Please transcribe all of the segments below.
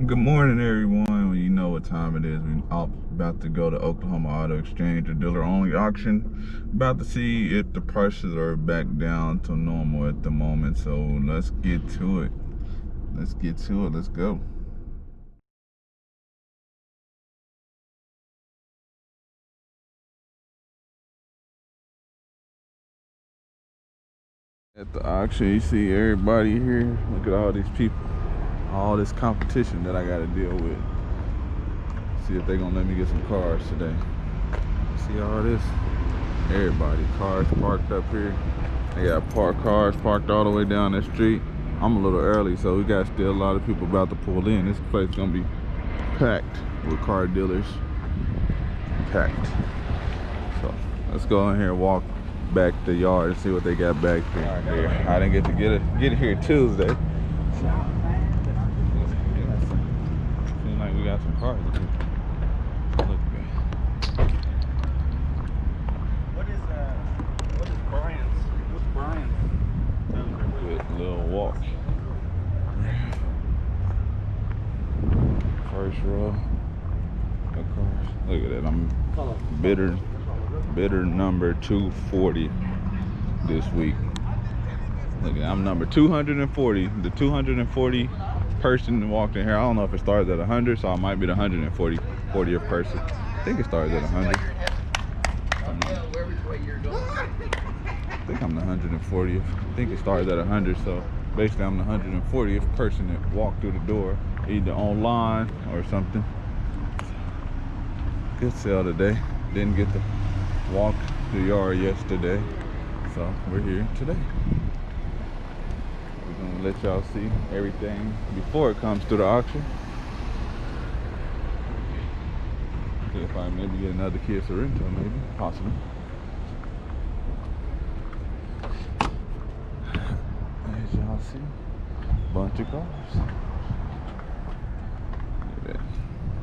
Good morning, everyone. Well, you know what time it is. We're about to go to Oklahoma Auto Exchange, a dealer-only auction. About to see if the prices are back down to normal at the moment. So let's get to it. Let's go. At the auction, you see everybody here. Look at all these people, all this competition that I got to deal with. See if they're gonna let me get some cars today. See all this? Everybody, cars parked up here. They got cars parked all the way down the street. I'm a little early, so we got still a lot of people about to pull in. This place is gonna be packed with car dealers. Packed. So let's go in here and walk back the yard and see what they got back there. I didn't get to get here Tuesday. So, seems like we got some cars. Look good. What is Brian's? What's Brian's? Good little walk. First row of cars. Look at that. I'm bidder number 240 this week. Look at that. I'm number 240. The 240 person that walked in here. I don't know if it starts at 100, so I might be the 140th person. I think it starts at 100. I think I'm the 140th. I think it starts at 100, so basically I'm the 140th person that walked through the door, either online or something. Good sale today. Didn't get to walk the yard yesterday, so we're here today. We're gonna let y'all see everything before it comes to the auction. See if I maybe get another Kia Sorento, maybe, possibly. As y'all see, bunch of cars. Look at that.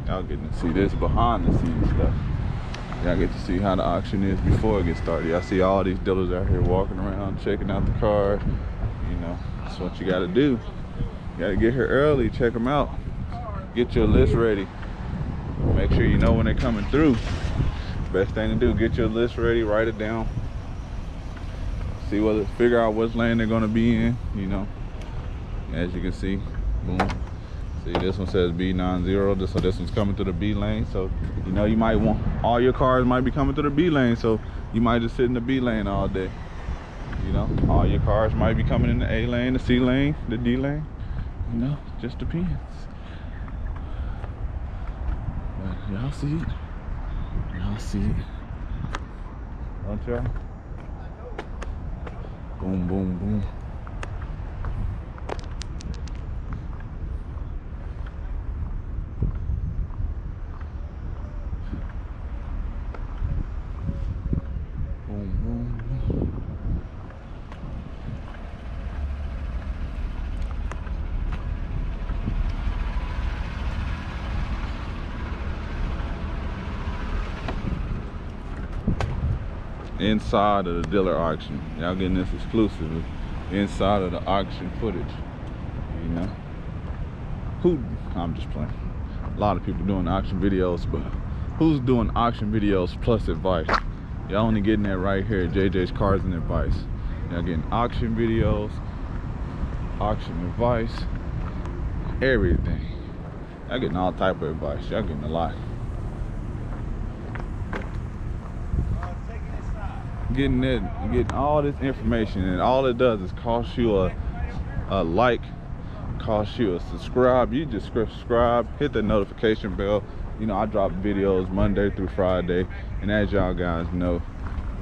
Y'all getting to see this behind the scenes stuff. Y'all get to see how the auction is before it gets started. Y'all see all these dealers out here walking around, checking out the cars. You know, that's what you gotta do. You gotta get here early, check them out. Get your list ready. Make sure you know when they're coming through. Best thing to do, get your list ready, write it down. Figure out what lane they're gonna be in, you know. As you can see, boom. See, this one says B90, so this one's coming to the B lane. So, you know, you might want, all your cars might be coming to the B lane, so you might just sit in the B lane all day. You know, all your cars might be coming in the A lane, the C lane, the D lane. You know, just depends. But y'all see it. Y'all see it. Don't y'all? Boom, boom, boom. Boom, boom, boom. Inside of the dealer auction. Y'all getting this exclusively. Inside of the auction footage. You know? I'm just playing. A lot of people doing auction videos, but who's doing auction videos plus advice? Y'all only getting that right here at JJ's Cars and Advice. Y'all getting auction videos, auction advice, everything. Y'all getting all type of advice. Y'all getting a lot. Getting all this information, and all it does is cost you a like, cost you a subscribe. You just subscribe, hit the notification bell. You know, I drop videos Monday through Friday, and as y'all guys know,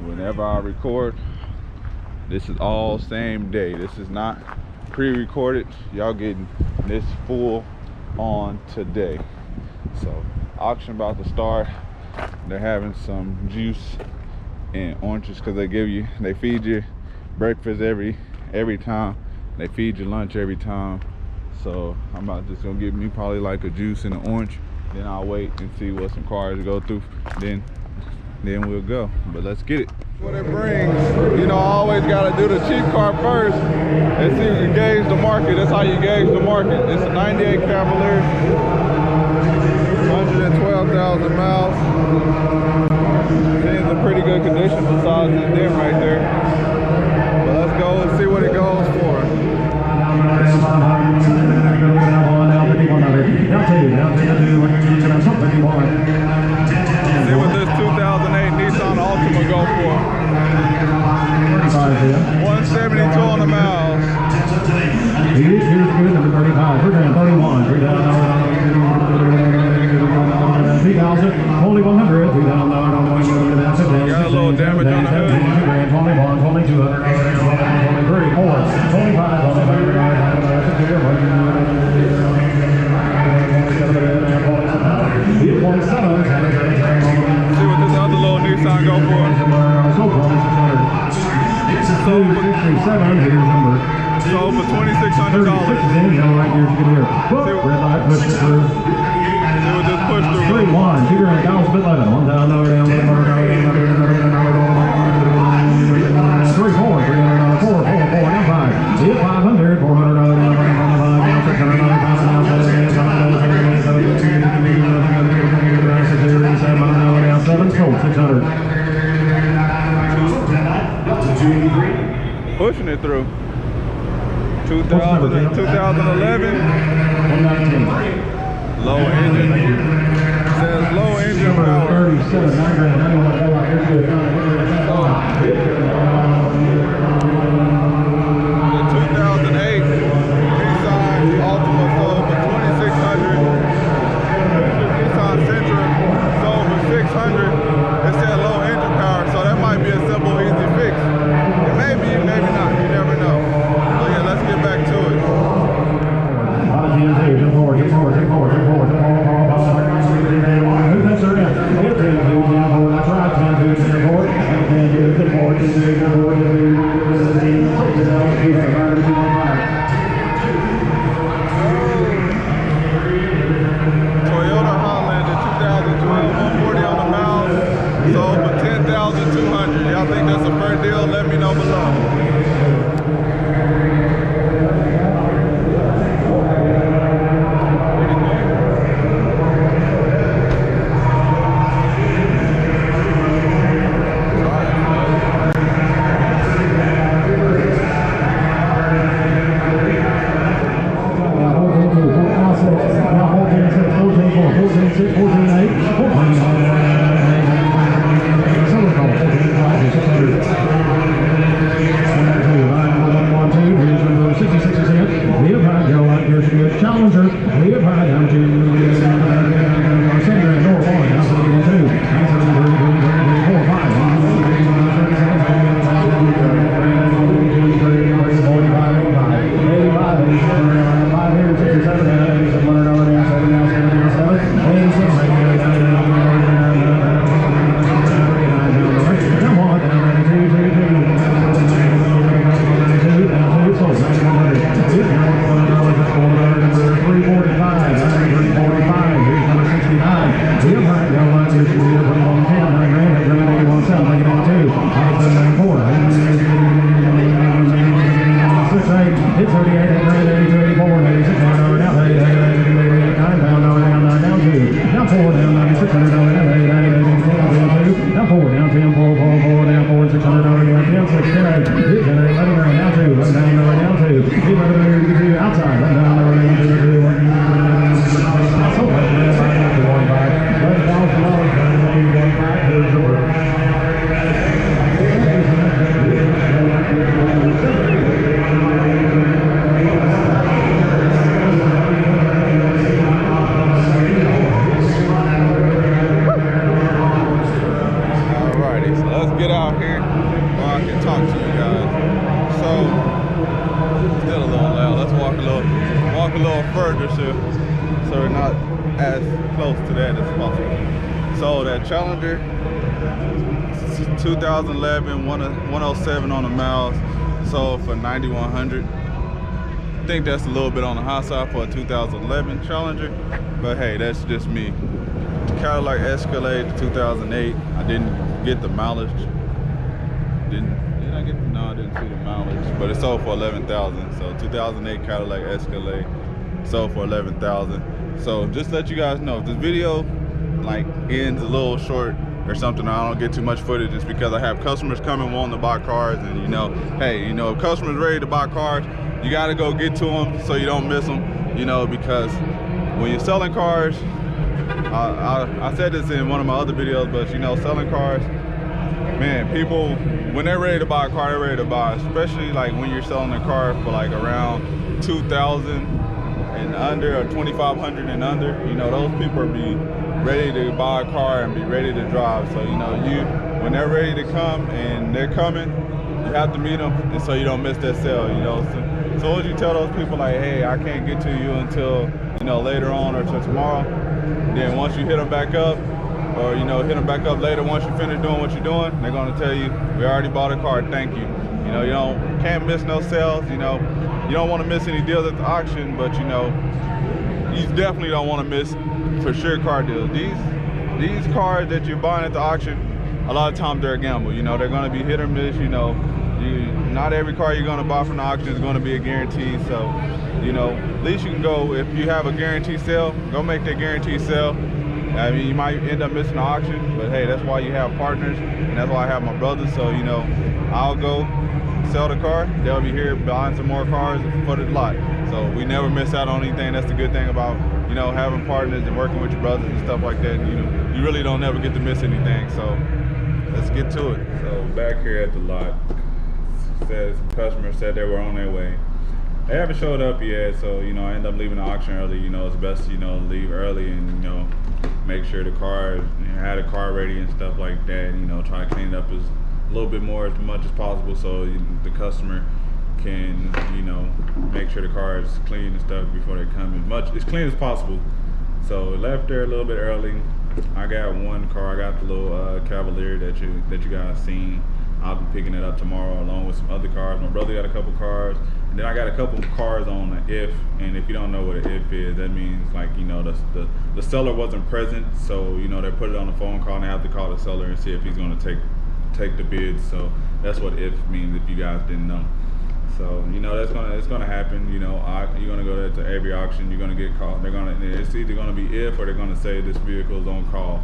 whenever I record, this is all same day. This is not pre-recorded. Y'all getting this full on today. So auction about to start. They're having some juice and oranges because they feed you breakfast every time. They feed you lunch every time. So I'm just gonna give me probably like a juice and an orange. Then I'll wait and see what some cars go through. Then we'll go. But let's get it. What it brings, you know, I always got to do the cheap car first and see you gauge the market. That's how you gauge the market. It's a 98 Cavalier, 112,000 miles. Seems in pretty good condition besides this dent right there. But let's go and see what it goes for. See what this 2008 Nissan Altima go for. 172 on the miles. Here's good, number 35. 31. 3,000. Only 100. 3,000. Got a little damage on the hood. 21. 22. 23. 4. 25. 27. See what this other little Nissan go for. Sold for $2,600. See what this push through. 3-1. 2 grand. Gallons bit 11. 1 down, lower down. 3-4. 4. 4. 4. Now 5. 500. 400. Down 600. Down 7. Sold 600. Pushing it through. 2011. 119. Low engine. Says low engine power. 37. 9 grand. 91. The 2008 Nissan Altima sold for $2,600. Nissan Sentra sold for $600. It said low engine power, so that might be a simple, easy fix. It may be, maybe not. You never know. So yeah, let's get back to it. Toyota Highlander 2012, 140 on the mile, sold for $10,200. Y'all think that's a fair deal? Let me know below. Challenger, lead high down to Sandra North One, now 2. 2011, 107 on the miles, sold for $9,100. I think that's a little bit on the high side for a 2011 Challenger, but hey, that's just me. Cadillac Escalade 2008, I didn't get the mileage, Did I get? No, I didn't see the mileage, but it sold for 11,000. So 2008 Cadillac Escalade sold for 11,000. So just let you guys know, if this video like ends a little short or something, I don't get too much footage, just because I have customers coming wanting to buy cars, and you know, hey, you know, if customers ready to buy cars, you got to go get to them so you don't miss them, you know, because when you're selling cars, I said this in one of my other videos, but you know, selling cars, man, people, when they're ready to buy a car, they're ready to buy, especially like when you're selling a car for like around 2,000 and under, or 2,500 and under, you know, those people are be ready to buy a car and be ready to drive. So, you know, when they're ready to come and they're coming, you have to meet them, and so you don't miss that sale, you know. So as you tell those people like, hey, I can't get to you until, you know, later on or till tomorrow, then once you hit them back up, or you know, hit them back up later once you finish doing what you're doing, they're gonna tell you, we already bought a car, thank you. You know, you can't miss no sales, you know. You don't want to miss any deals at the auction, but you know, you definitely don't want to miss for sure car deals. These cars that you're buying at the auction, a lot of times they're a gamble. You know, they're gonna be hit or miss, you know. Not every car you're gonna buy from the auction is gonna be a guarantee, so you know, at least you can go, if you have a guaranteed sale, go make that guaranteed sale. I mean, you might end up missing the auction, but hey, that's why you have partners, and that's why I have my brothers. So you know, I'll go sell the car, they'll be here buying some more cars for the lot. So we never miss out on anything. That's the good thing about, you know, having partners and working with your brothers and stuff like that. You know, you really don't never get to miss anything. So let's get to it. So back here at the lot, says customers said they were on their way. They haven't showed up yet, so you know, I end up leaving the auction early. You know, it's best, you know, leave early and you know, make sure the car, had a car ready and stuff like that. You know, try to clean it up as a little bit more, as much as possible, so the customer can, you know, make sure the car is clean and stuff before they come in. As clean as possible. So left there a little bit early. I got one car. I got the little Cavalier that you guys seen. I'll be picking it up tomorrow along with some other cars. My brother got a couple cars, and then I got a couple cars on the if. And if you don't know what an if is, that means like, you know, the seller wasn't present, so you know, they put it on the phone call and they have to call the seller and see if he's going to take the bid. So that's what if means, if you guys didn't know. So you know, it's gonna happen. You know, you're gonna go to every auction, you're gonna get called. It's either gonna be if, or they're gonna say this vehicle is on call.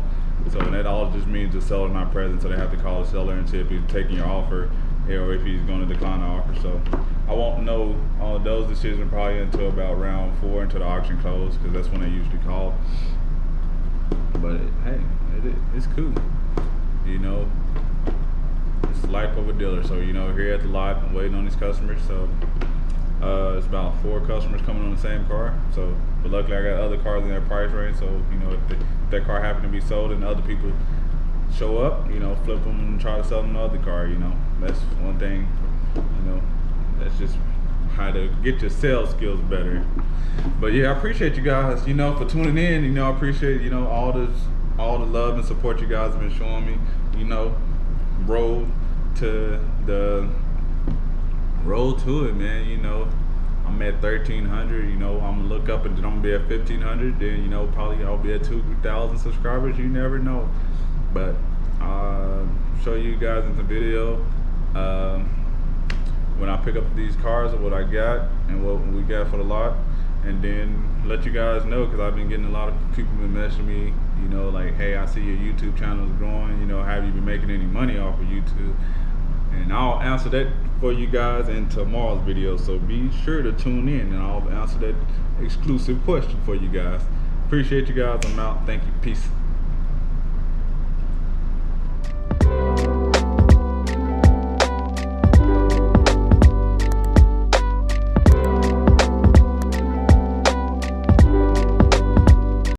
So that all just means the seller not present, so they have to call the seller and see if he's taking your offer, or if he's going to decline the offer. So I won't know all of those decisions probably until about round 4, until the auction closes, because that's when they usually call. But hey, it's cool. You know, it's life of a dealer. So you know, here at the lot, I'm waiting on these customers. So it's about 4 customers coming on the same car. So, but luckily I got other cars in their price range. So you know, if that car happened to be sold and other people show up, you know, flip them and try to sell them the other car. You know, that's one thing. You know, that's just how to get your sales skills better. But yeah, I appreciate you guys, you know, for tuning in. You know, I appreciate, you know, all the love and support you guys have been showing me. You know, road to it, man. You know, I'm at 1,300. You know, I'm gonna look up and then I'm gonna be at 1,500. Then, you know, probably I'll be at 2,000 subscribers. You never know. But I'll show you guys in the video when I pick up these cars, what I got and what we got for the lot, and then let you guys know, because I've been getting a lot of people been messaging me, you know, like, hey, I see your YouTube channel is growing, you know, have you been making any money off of YouTube? And I'll answer that for you guys in tomorrow's video, so be sure to tune in and I'll answer that exclusive question for you guys. Appreciate you guys. I'm out. Thank you. Peace.